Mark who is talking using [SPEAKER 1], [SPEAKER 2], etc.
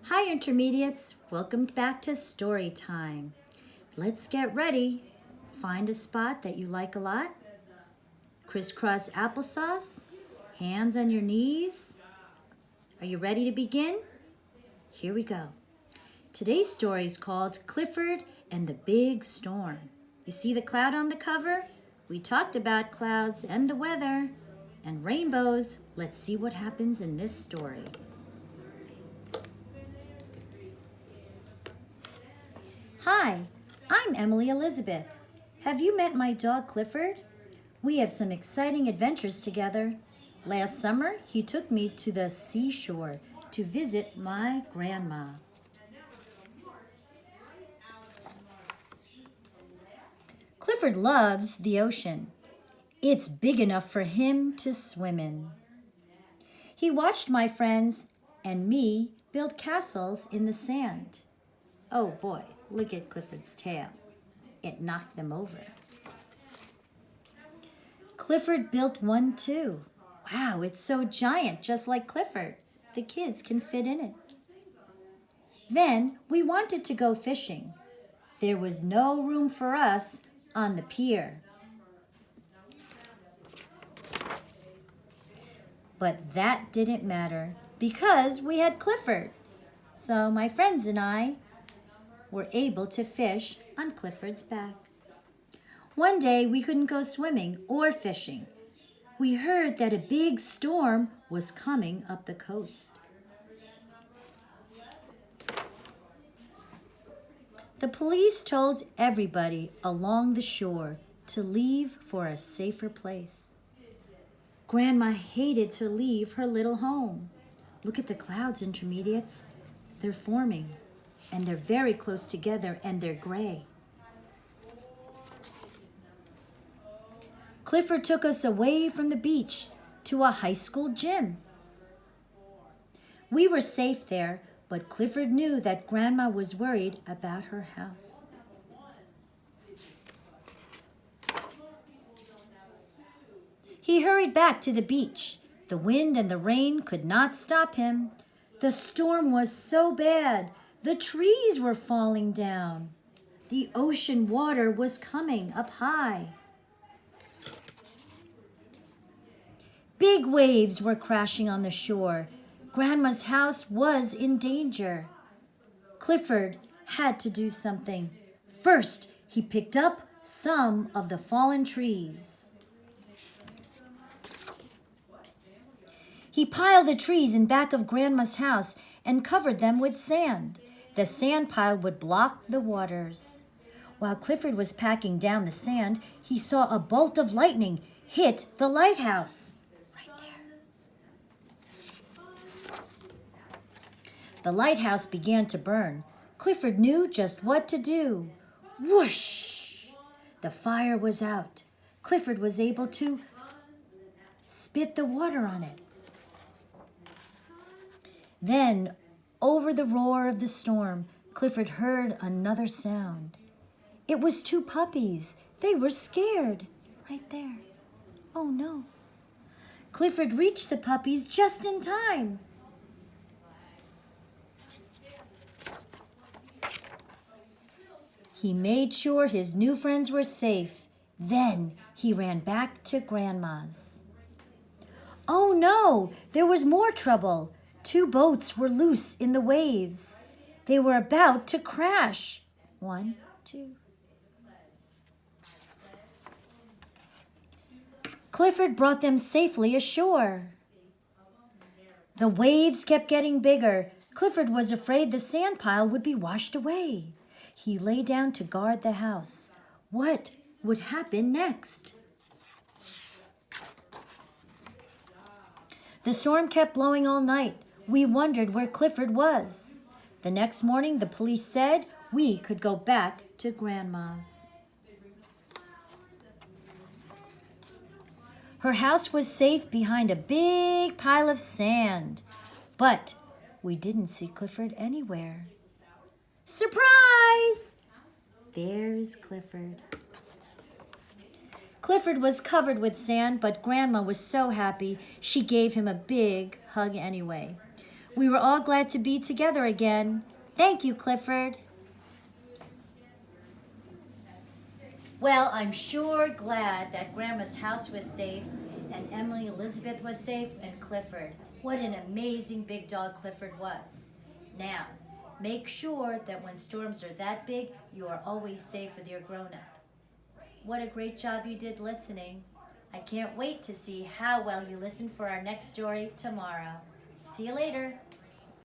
[SPEAKER 1] Hi, intermediates. Welcome back to story time. Let's get ready. Find a spot that you like a lot. Crisscross applesauce. Hands on your knees. Are you ready to begin? Here we go. Today's story is called Clifford and the Big Storm. You see the cloud on the cover? We talked about clouds and the weather and rainbows. Let's see what happens in this story. Hi, I'm Emily Elizabeth. Have you met my dog Clifford? We have some exciting adventures together. Last summer, he took me to the seashore to visit my grandma. Clifford loves the ocean. It's big enough for him to swim in. He watched my friends and me build castles in the sand. Oh boy, look at Clifford's tail. It knocked them over. Clifford built one too. Wow, it's so giant, just like Clifford. The kids can fit in it. Then we wanted to go fishing. There was no room for us on the pier. But that didn't matter because we had Clifford. So my friends and I were able to fish on Clifford's back. One day we couldn't go swimming or fishing. We heard that a big storm was coming up the coast. The police told everybody along the shore to leave for a safer place. Grandma hated to leave her little home. Look at the clouds, intermediates. They're forming, and they're very close together, and they're gray. Clifford took us away from the beach to a high school gym. We were safe there, but Clifford knew that Grandma was worried about her house. He hurried back to the beach. The wind and the rain could not stop him. The storm was so bad, the trees were falling down. The ocean water was coming up high. Big waves were crashing on the shore. Grandma's house was in danger. Clifford had to do something. First, he picked up some of the fallen trees. He piled the trees in back of Grandma's house and covered them with sand. The sand pile would block the waters. While Clifford was packing down the sand, he saw a bolt of lightning hit the lighthouse. The lighthouse began to burn. Clifford knew just what to do. Whoosh! The fire was out. Clifford was able to spit the water on it. Then, over the roar of the storm, Clifford heard another sound. It was two puppies. They were scared. Right there. Oh no. Clifford reached the puppies just in time. He made sure his new friends were safe. Then he ran back to Grandma's. Oh no, there was more trouble. Two boats were loose in the waves. They were about to crash. 1, 2. Clifford brought them safely ashore. The waves kept getting bigger. Clifford was afraid the sand pile would be washed away. He lay down to guard the house. What would happen next? The storm kept blowing all night. We wondered where Clifford was. The next morning, the police said we could go back to Grandma's. Her house was safe behind a big pile of sand, but we didn't see Clifford anywhere. Surprise! There's Clifford. Clifford was covered with sand, but Grandma was so happy she gave him a big hug anyway. We were all glad to be together again. Thank you, Clifford. Well, I'm sure glad that Grandma's house was safe and Emily Elizabeth was safe and Clifford. What an amazing big dog Clifford was. Now, make sure that when storms are that big, you are always safe with your grown-up. What a great job you did listening. I can't wait to see how well you listen for our next story tomorrow. See you later.